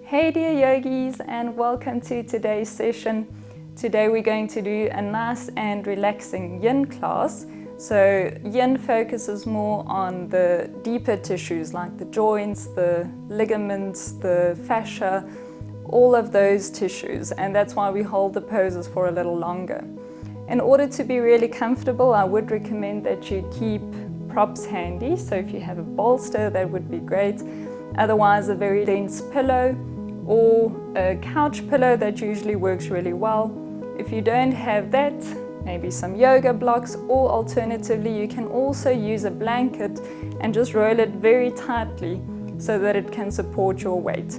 Hey dear yogis, and welcome to today's session. Today we're going to do a nice and relaxing yin class. So yin focuses more on the deeper tissues like the joints, the ligaments, the fascia, all of those tissues, and that's why we hold the poses for a little longer. In order to be really comfortable, I would recommend that you keep props handy. So if you have a bolster, that would be great. Otherwise, a very dense pillow or a couch pillow, that usually works really well. If you don't have that, maybe some yoga blocks, or alternatively, you can also use a blanket and just roll it very tightly so that it can support your weight.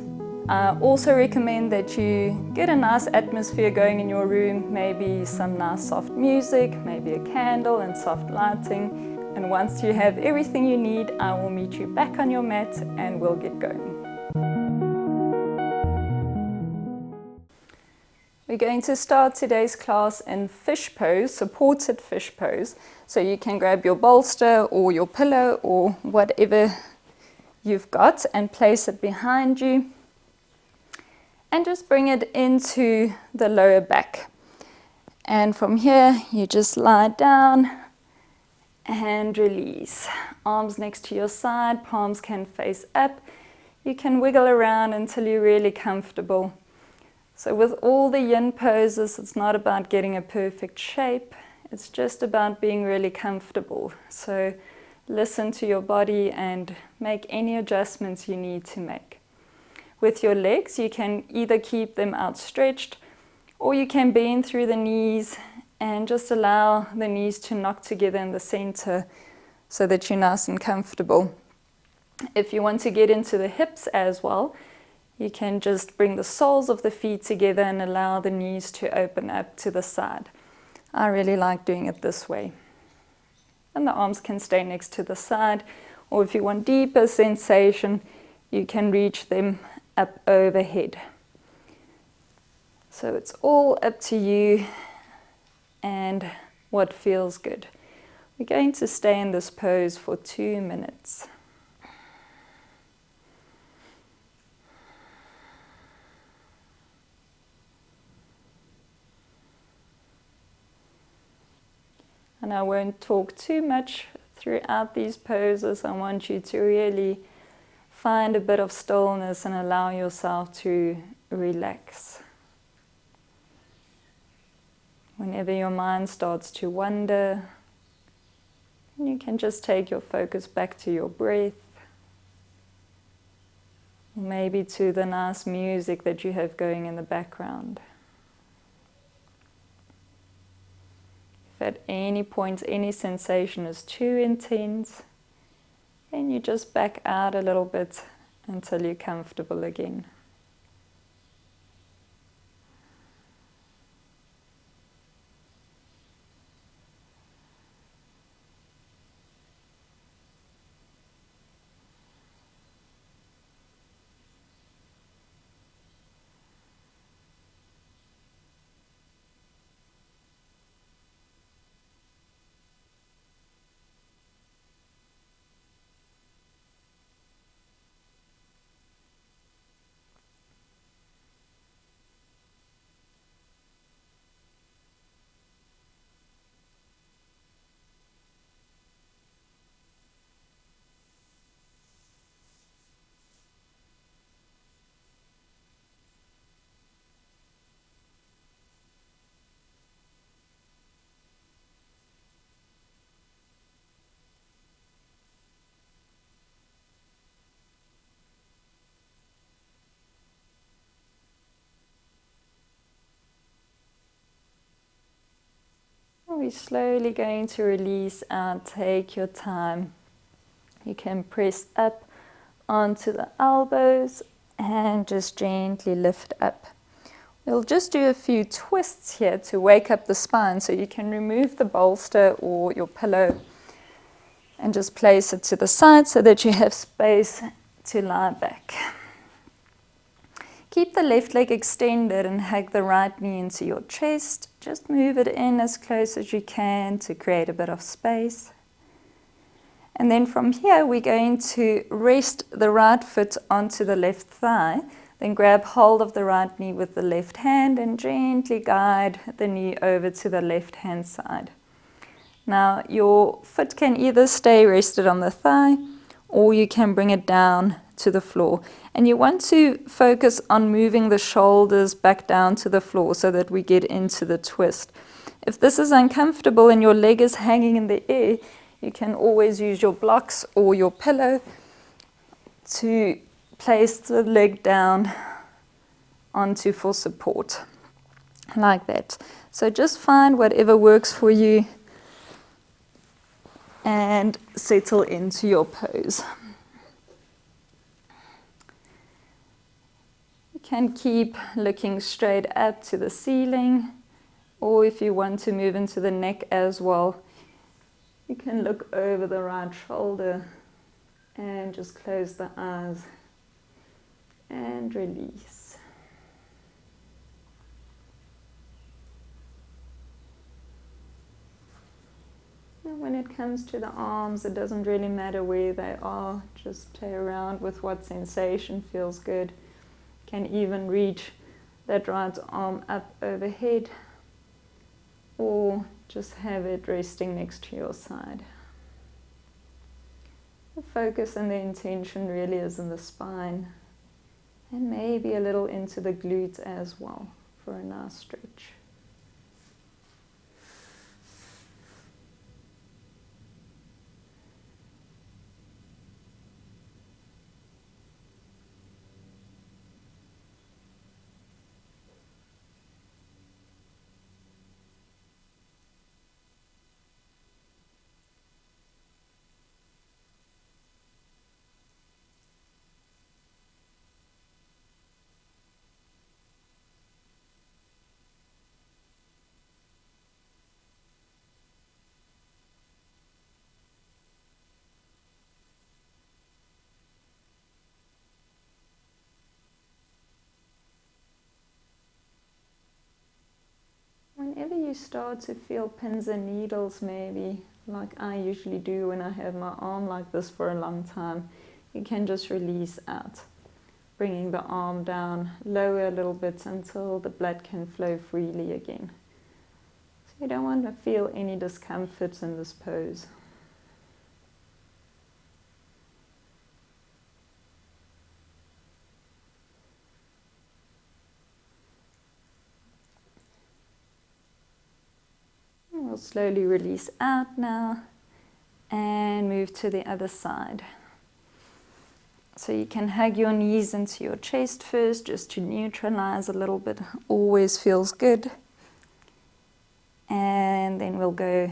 I also recommend that you get a nice atmosphere going in your room, maybe some nice soft music, maybe a candle and soft lighting. And once you have everything you need, I will meet you back on your mat and we'll get going. We're going to start today's class in fish pose, supported fish pose. So you can grab your bolster or your pillow or whatever you've got and place it behind you. And just bring it into the lower back. And from here, you just lie down and release. Arms next to your side, palms can face up. You can wiggle around until you're really comfortable. So with all the yin poses, it's not about getting a perfect shape. It's just about being really comfortable. So listen to your body and make any adjustments you need to make. With your legs, you can either keep them outstretched or you can bend through the knees and just allow the knees to knock together in the center so that you're nice and comfortable. If you want to get into the hips as well, you can just bring the soles of the feet together and allow the knees to open up to the side. I really like doing it this way. And the arms can stay next to the side, or if you want deeper sensation, you can reach them up overhead. So it's all up to you and what feels good. We're going to stay in this pose for 2 minutes. And I won't talk too much throughout these poses. I want you to really find a bit of stillness and allow yourself to relax. Whenever your mind starts to wander, you can just take your focus back to your breath, or maybe to the nice music that you have going in the background. If at any point any sensation is too intense, then you just back out a little bit until you're comfortable again. We're slowly going to release out. Take your time. You can press up onto the elbows and just gently lift up. We'll just do a few twists here to wake up the spine, so you can remove the bolster or your pillow and just place it to the side so that you have space to lie back. Keep the left leg extended and hug the right knee into your chest. Just move it in as close as you can to create a bit of space. And then from here, we're going to rest the right foot onto the left thigh. Then grab hold of the right knee with the left hand and gently guide the knee over to the left hand side. Now your foot can either stay rested on the thigh or you can bring it down to the floor. And you want to focus on moving the shoulders back down to the floor so that we get into the twist. If this is uncomfortable and your leg is hanging in the air, you can always use your blocks or your pillow to place the leg down onto for support, like that. So just find whatever works for you and settle into your pose. You can keep looking straight up to the ceiling, or if you want to move into the neck as well, you can look over the right shoulder and just close the eyes and release. And when it comes to the arms, it doesn't really matter where they are. Just play around with what sensation feels good. Can even reach that right arm up overhead, or just have it resting next to your side. The focus and the intention really is in the spine, and maybe a little into the glutes as well for a nice stretch. Whenever you start to feel pins and needles, maybe, like I usually do when I have my arm like this for a long time, you can just release out, bringing the arm down, lower a little bit until the blood can flow freely again. So you don't want to feel any discomfort in this pose. We'll slowly release out now and move to the other side. So you can hug your knees into your chest first just to neutralize a little bit. Always feels good. And then we'll go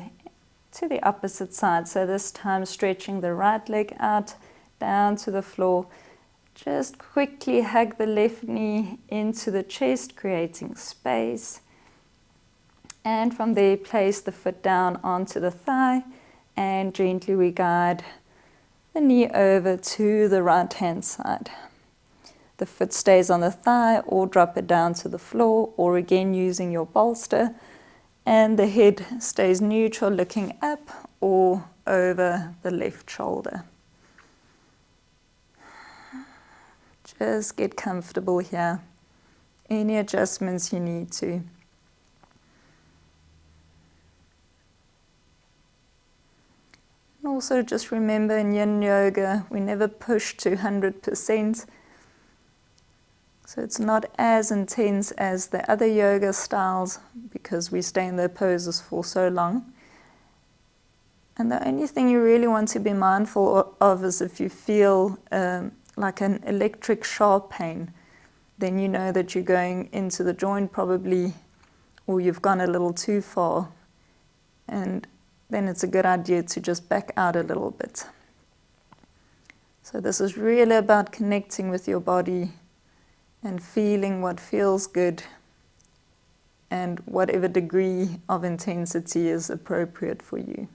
to the opposite side. So this time stretching the right leg out down to the floor. Just quickly hug the left knee into the chest, creating space. And from there, place the foot down onto the thigh and gently we guide the knee over to the right hand side. The foot stays on the thigh or drop it down to the floor, or again using your bolster, and the head stays neutral looking up or over the left shoulder. Just get comfortable here. Any adjustments you need to. Also just remember in yin yoga, we never push to 100%. So it's not as intense as the other yoga styles because we stay in their poses for so long. And the only thing you really want to be mindful of is if you feel like an electric sharp pain, then you know that you're going into the joint probably, or you've gone a little too far. And then it's a good idea to just back out a little bit. So this is really about connecting with your body and feeling what feels good and whatever degree of intensity is appropriate for you.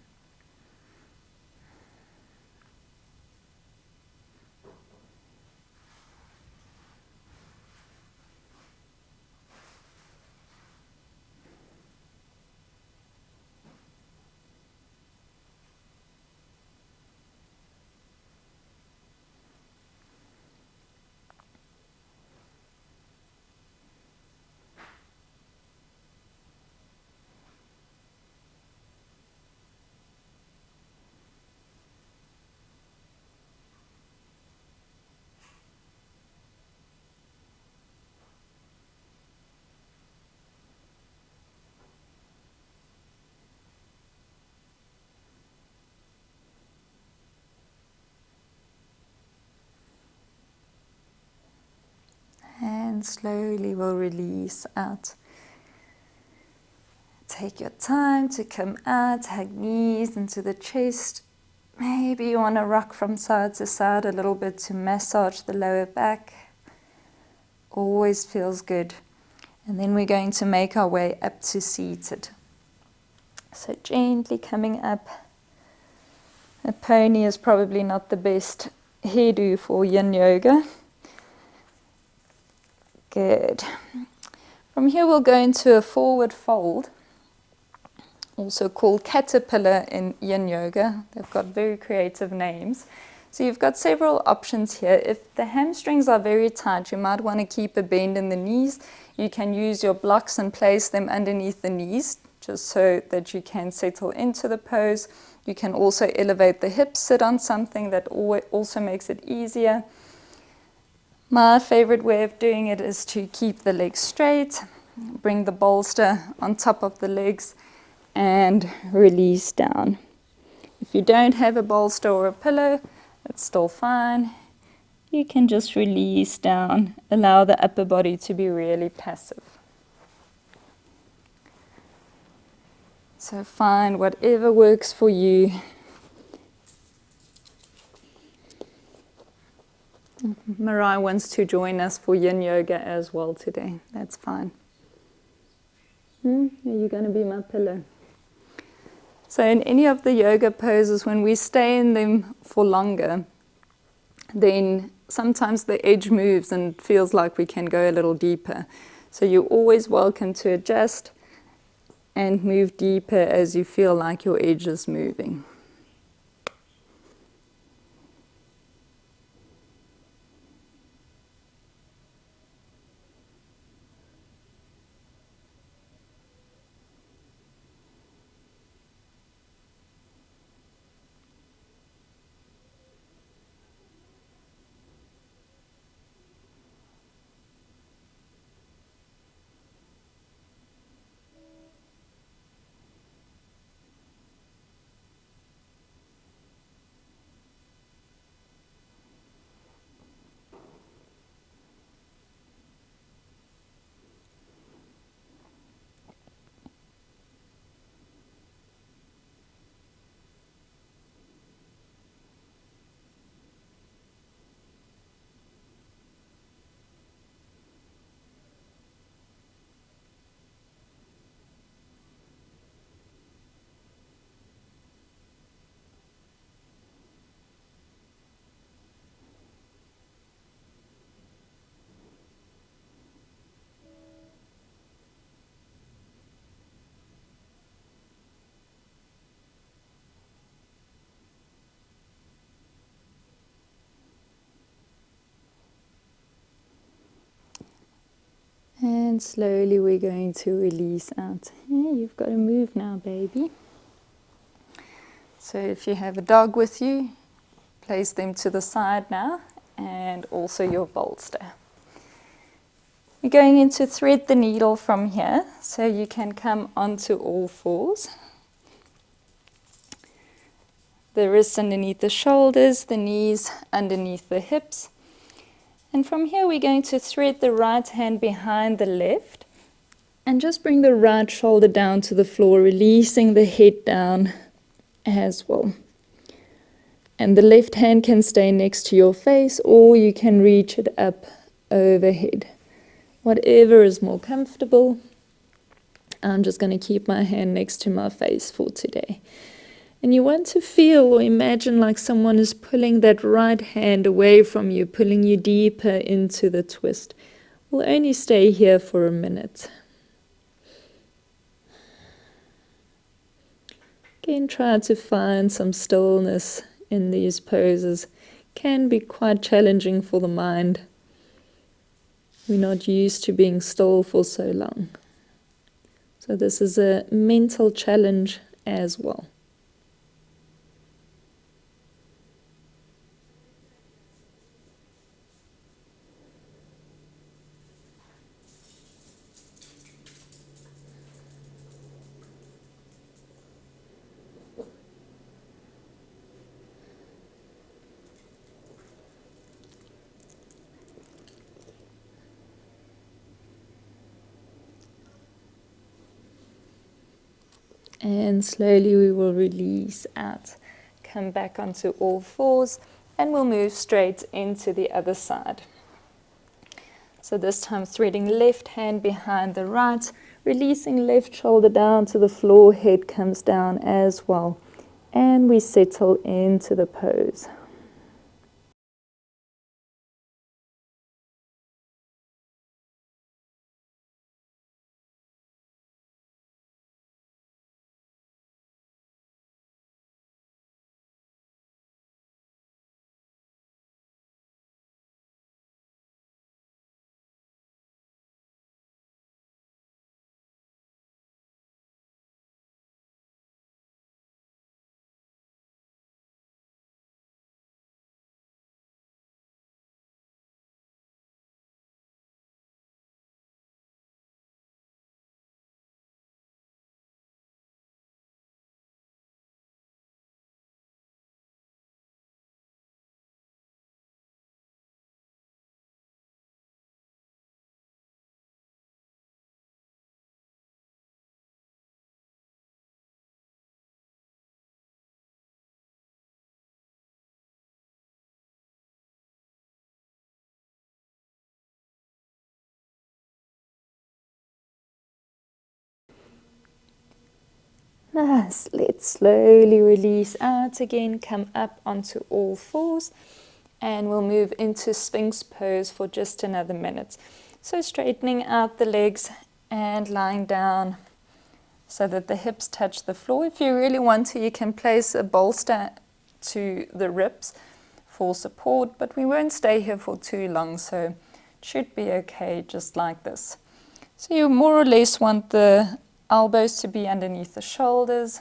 and slowly we'll release out. Take your time to come out, hug knees into the chest. Maybe you want to rock from side to side a little bit to massage the lower back. Always feels good. And then we're going to make our way up to seated. So gently coming up. A pony is probably not the best hairdo for yin yoga. Good. From here we'll go into a forward fold, also called caterpillar in yin yoga. They've got very creative names. So you've got several options here. If the hamstrings are very tight, you might want to keep a bend in the knees. You can use your blocks and place them underneath the knees, just so that you can settle into the pose. You can also elevate the hips, sit on something that also makes it easier. My favorite way of doing it is to keep the legs straight, bring the bolster on top of the legs, and release down. If you don't have a bolster or a pillow, it's still fine. You can just release down, allow the upper body to be really passive. So find whatever works for you. Mariah wants to join us for yin yoga as well today. That's fine. Are you going to be my pillow? So in any of the yoga poses, when we stay in them for longer, then sometimes the edge moves and feels like we can go a little deeper. So you're always welcome to adjust and move deeper as you feel like your edge is moving. And slowly we're going to release out. Yeah, you've got to move now, baby. So if you have a dog with you, place them to the side now, and also your bolster. We're going in to thread the needle from here, so you can come onto all fours. The wrists underneath the shoulders, the knees underneath the hips. And from here we're going to thread the right hand behind the left and just bring the right shoulder down to the floor, releasing the head down as well. And the left hand can stay next to your face, or you can reach it up overhead. Whatever is more comfortable. I'm just going to keep my hand next to my face for today. And you want to feel or imagine like someone is pulling that right hand away from you, pulling you deeper into the twist. We'll only stay here for a minute. Again, try to find some stillness in these poses. Can be quite challenging for the mind. We're not used to being still for so long. So this is a mental challenge as well. And slowly we will release out. Come back onto all fours and we'll move straight into the other side. So this time threading left hand behind the right, releasing left shoulder down to the floor, head comes down as well. And we settle into the pose. Nice. Let's slowly release out again, come up onto all fours, and we'll move into Sphinx pose for just another minute. So straightening out the legs and lying down so that the hips touch the floor. If you really want to, you can place a bolster to the ribs for support, but we won't stay here for too long, so it should be okay just like this. So you more or less want the elbows to be underneath the shoulders,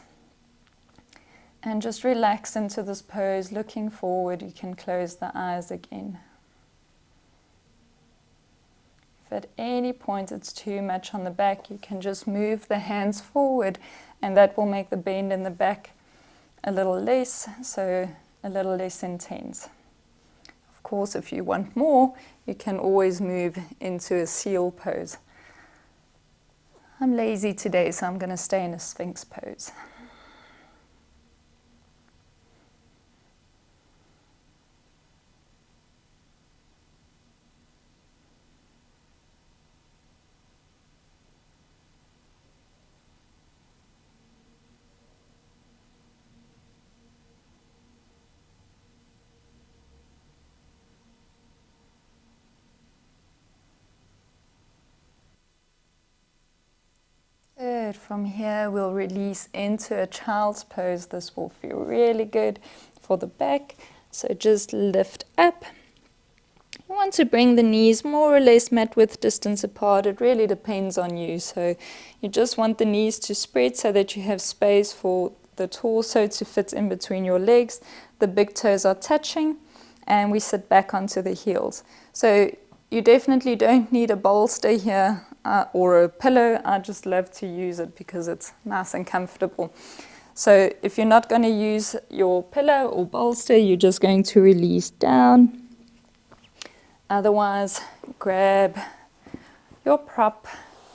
and just relax into this pose, looking forward. You can close the eyes again. If at any point it's too much on the back, you can just move the hands forward, and that will make the bend in the back a little less, so a little less intense. Of course, if you want more, you can always move into a seal pose. I'm lazy today, so I'm going to stay in a Sphinx pose. Good. From here, we'll release into a child's pose. This will feel really good for the back. So just lift up. You want to bring the knees more or less mat width distance apart. It really depends on you. So you just want the knees to spread so that you have space for the torso to fit in between your legs. The big toes are touching, and we sit back onto the heels. So you definitely don't need a bolster here or a pillow. I just love to use it because it's nice and comfortable. So if you're not going to use your pillow or bolster, you're just going to release down. Otherwise, grab your prop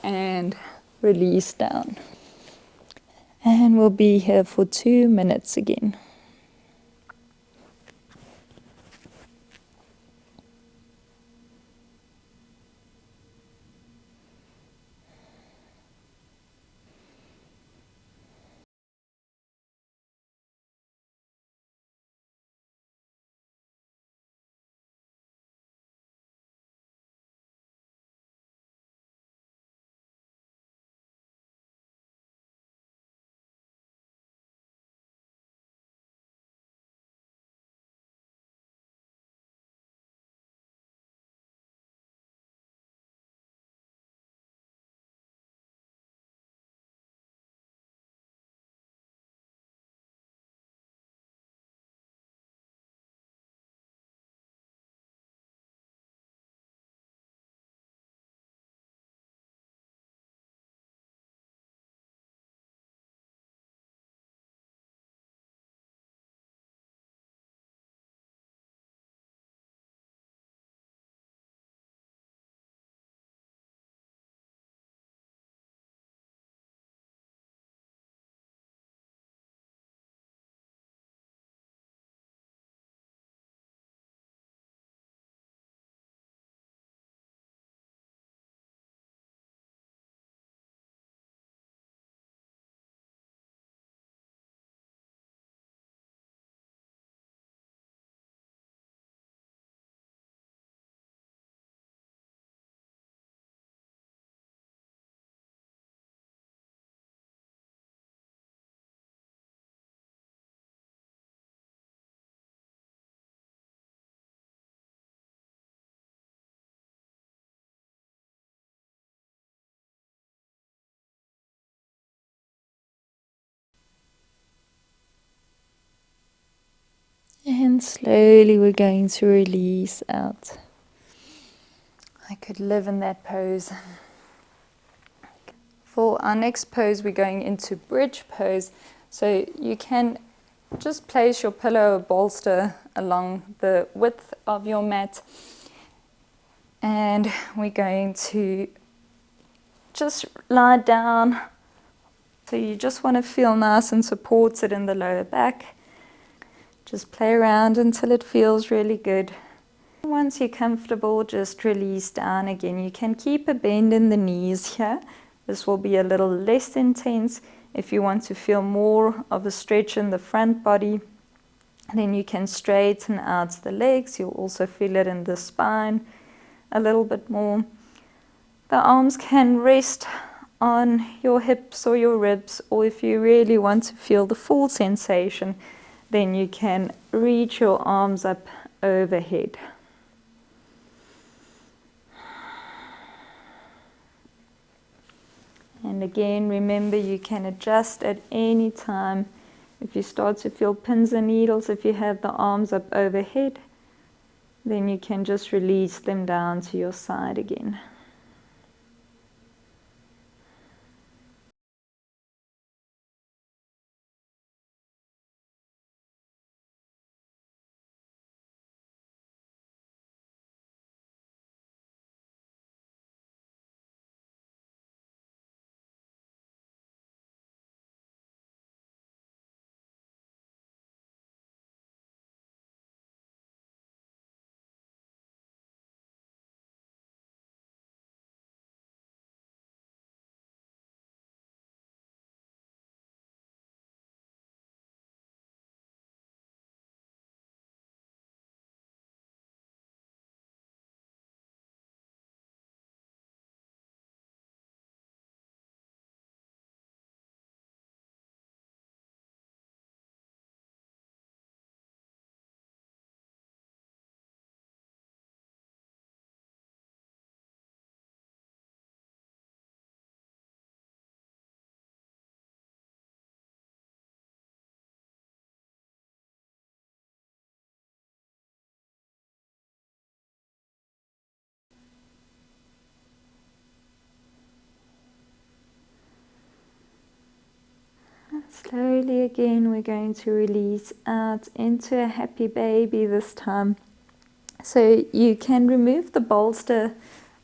and release down. And we'll be here for 2 minutes again. And slowly we're going to release out. I could live in that pose. For our next pose, we're going into bridge pose. So you can just place your pillow or bolster along the width of your mat. And we're going to just lie down. So you just want to feel nice and supported in the lower back. Just play around until it feels really good. Once you're comfortable, just release down again. You can keep a bend in the knees here. This will be a little less intense. If you want to feel more of a stretch in the front body, then you can straighten out the legs. You'll also feel it in the spine a little bit more. The arms can rest on your hips or your ribs, or if you really want to feel the full sensation, then you can reach your arms up overhead. And again, remember, you can adjust at any time. If you start to feel pins and needles, if you have the arms up overhead, then you can just release them down to your side again. Slowly again, we're going to release out into a happy baby this time. So you can remove the bolster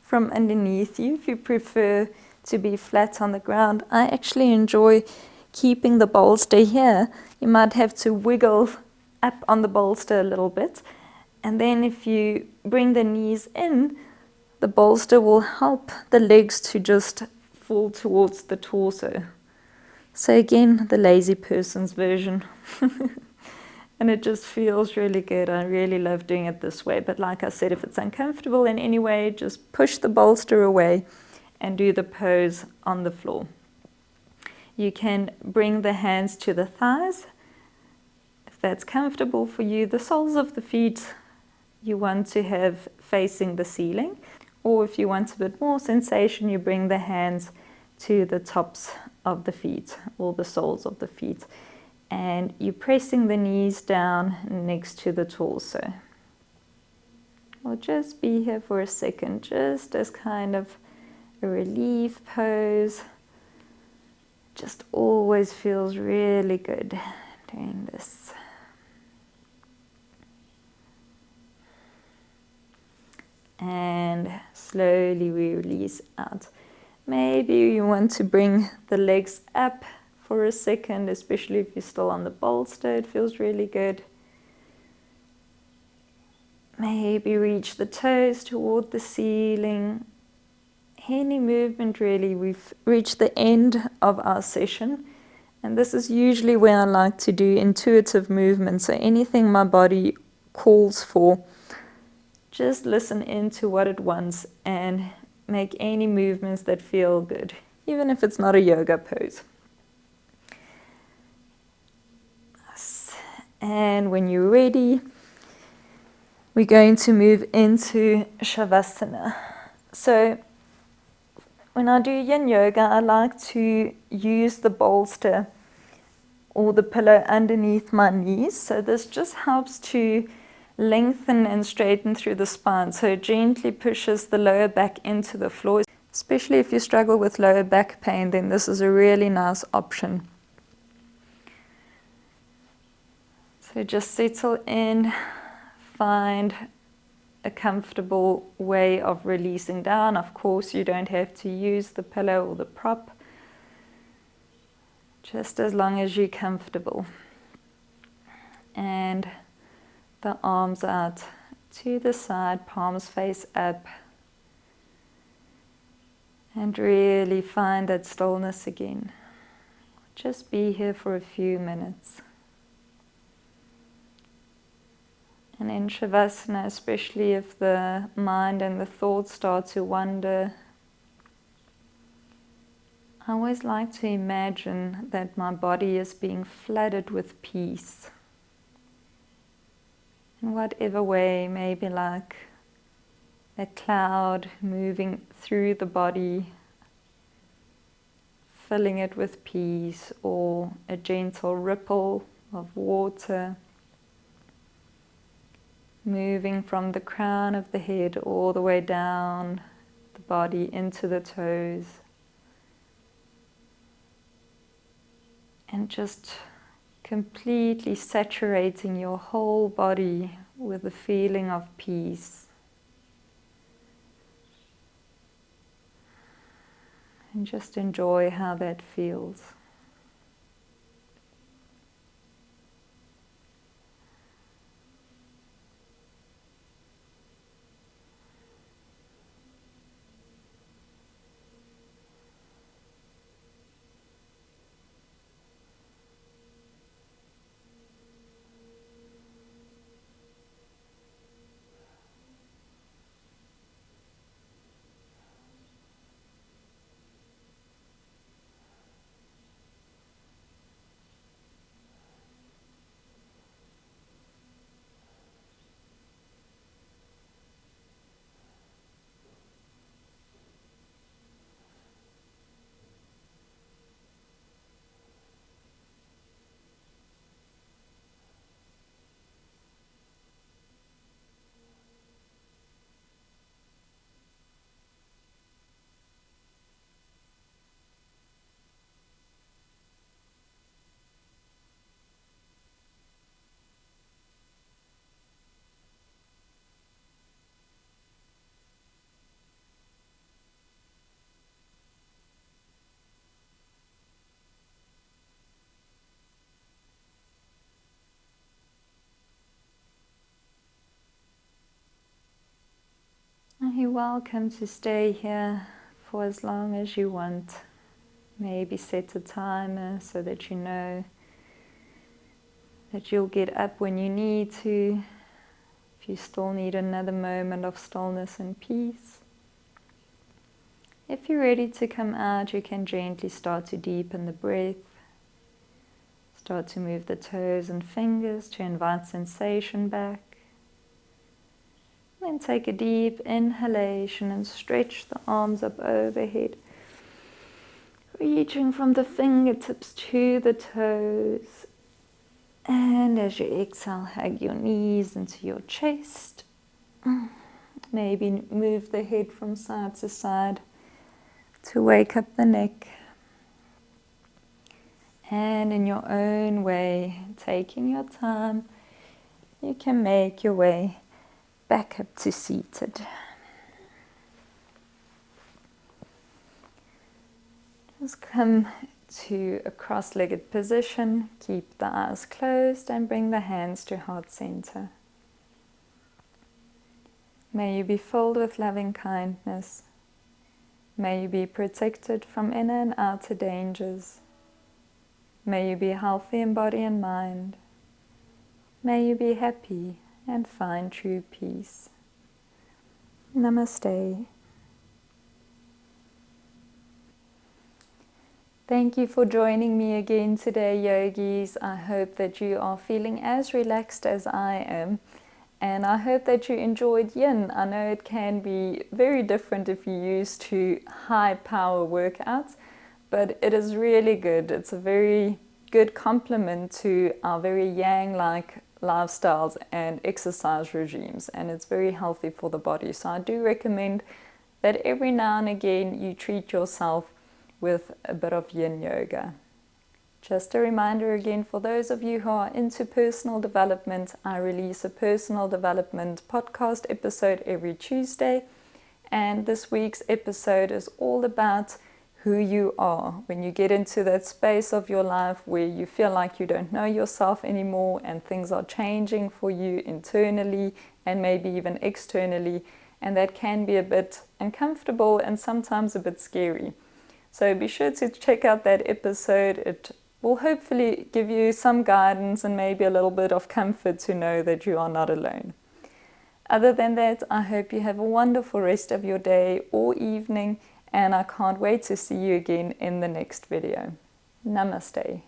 from underneath you if you prefer to be flat on the ground. I actually enjoy keeping the bolster here. You might have to wiggle up on the bolster a little bit. And then if you bring the knees in, the bolster will help the legs to just fall towards the torso. So again, the lazy person's version. And it just feels really good. I really love doing it this way. But like I said, if it's uncomfortable in any way, just push the bolster away and do the pose on the floor. You can bring the hands to the thighs. If that's comfortable for you, the soles of the feet you want to have facing the ceiling. Or if you want a bit more sensation, you bring the hands to the tops of the feet or the soles of the feet. And you're pressing the knees down next to the torso. We'll just be here for a second, just as kind of a relief pose. Just always feels really good doing this. And slowly we release out. Maybe you want to bring the legs up for a second, especially if you're still on the bolster. It feels really good. Maybe reach the toes toward the ceiling. Any movement really. We've reached the end of our session. And this is usually where I like to do intuitive movements. So anything my body calls for, just listen into what it wants and make any movements that feel good, even if it's not a yoga pose. And when you're ready, we're going to move into Shavasana. So when I do yin yoga, I like to use the bolster or the pillow underneath my knees. So this just helps to lengthen and straighten through the spine. So it gently pushes the lower back into the floor. Especially if you struggle with lower back pain, then this is a really nice option. So just settle in, find a comfortable way of releasing down. Of course, you don't have to use the pillow or the prop, just as long as you're comfortable. And the arms out to the side, palms face up. And really find that stillness again. Just be here for a few minutes. And in Shavasana, especially if the mind and the thoughts start to wander, I always like to imagine that my body is being flooded with peace. In whatever way, maybe like a cloud moving through the body, filling it with peace, or a gentle ripple of water moving from the crown of the head all the way down the body into the toes, and just completely saturating your whole body with a feeling of peace. And just enjoy how that feels. You're welcome to stay here for as long as you want. Maybe set a timer so that you know that you'll get up when you need to, if you still need another moment of stillness and peace. If you're ready to come out, you can gently start to deepen the breath. Start to move the toes and fingers to invite sensation back. Then take a deep inhalation and stretch the arms up overhead, reaching from the fingertips to the toes. And as you exhale, hug your knees into your chest. Maybe move the head from side to side to wake up the neck. And in your own way, taking your time, you can make your way back up to seated. Just come to a cross-legged position. Keep the eyes closed and bring the hands to heart center. May you be filled with loving kindness. May you be protected from inner and outer dangers. May you be healthy in body and mind. May you be happy and find true peace. Namaste. Thank you for joining me again today, yogis. I hope that you are feeling as relaxed as I am. And I hope that you enjoyed yin. I know it can be very different if you're used to high power workouts, but it is really good. It's a very good complement to our very yang-like lifestyles and exercise regimes, and it's very healthy for the body. So I do recommend that every now and again you treat yourself with a bit of yin yoga. Just a reminder again, for those of you who are into personal development, I release a personal development podcast episode every Tuesday, and this week's episode is all about who you are. When you get into that space of your life where you feel like you don't know yourself anymore and things are changing for you internally and maybe even externally, and that can be a bit uncomfortable and sometimes a bit scary. So be sure to check out that episode. It will hopefully give you some guidance and maybe a little bit of comfort to know that you are not alone. Other than that, I hope you have a wonderful rest of your day or evening, and I can't wait to see you again in the next video. Namaste.